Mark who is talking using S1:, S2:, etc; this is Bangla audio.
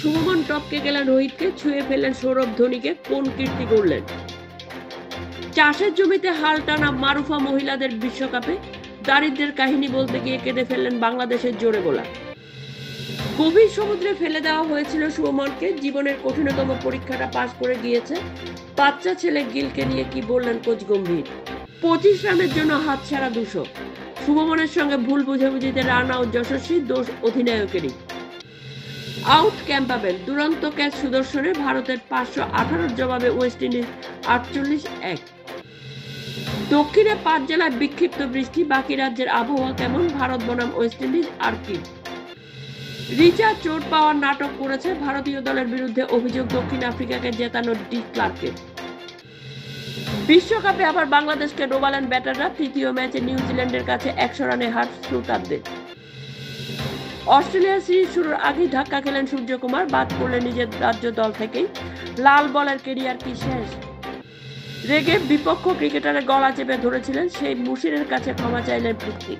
S1: শুভমন টপকে গেলেন রোহিতকে, ছুঁয়ে ফেললেন সৌরভ ধোনিকে, কোন কীর্তি করলেন। চাষের জমিতে হাল টানা মারুফা মহিলাদের বিশ্বকাপে দারিদ্র্যের কাহিনী বলতে গিয়ে কেঁদে ফেললেন বাংলাদেশের জোরে গোলা। গভীর সমুদ্রে ফেলে দেওয়া হয়েছিল শুভমনকে, জীবনের কঠিনতম পরীক্ষাটা পাশ করে গিয়েছে। বাচ্চা ছেলে গিলকে নিয়ে কি বললেন কোচ গম্ভীর। 25 রানের জন্য হাতছাড়া 200। শুভমনের সঙ্গে ভুল বুঝাবুঝিতে রান আউট যশস্বী, দোষ অধিনায়কেরই। আউট ক্যাম্পাবেল, দুরন্ত ক্যাচ সুদর্শনের, ভারতের 518 জবাবে ওয়েস্ট ইন্ডিজ 48-1। দক্ষিণে 5 জেলায় বিক্ষিপ্ত বৃষ্টি, বাকি রাজ্যের আবহাওয়া কেমন, ভারত বনাম ওয়েস্ট ইন্ডিজ আর কি। রিচা চোট পাওয়ার নাটক করেছে, ভারতীয় দলের বিরুদ্ধে অভিযোগ দক্ষিণ আফ্রিকাকে জেতানো ডি ক্লার্কের। বিশ্বকাপে আবার বাংলাদেশকে ডোবালেন ব্যাটাররা, তৃতীয় ম্যাচে নিউজিল্যান্ডের কাছে 100 রানে হার শ্রোতারদের। অস্ট্রেলিয়া সিরিজ শুরুর আগেই ধাক্কা খেলেন সূর্যকুমার, বাদ পড়লেন নিজের রাজ্য দল থেকেই। লাল বলের কেরিয়ার কি শেষ। রেগে বিপক্ষ ক্রিকেটারের গলা চেপে ধরেছিলেন, সেই মুশিরের কাছে ক্ষমা চাইলেন পৃথ্বী।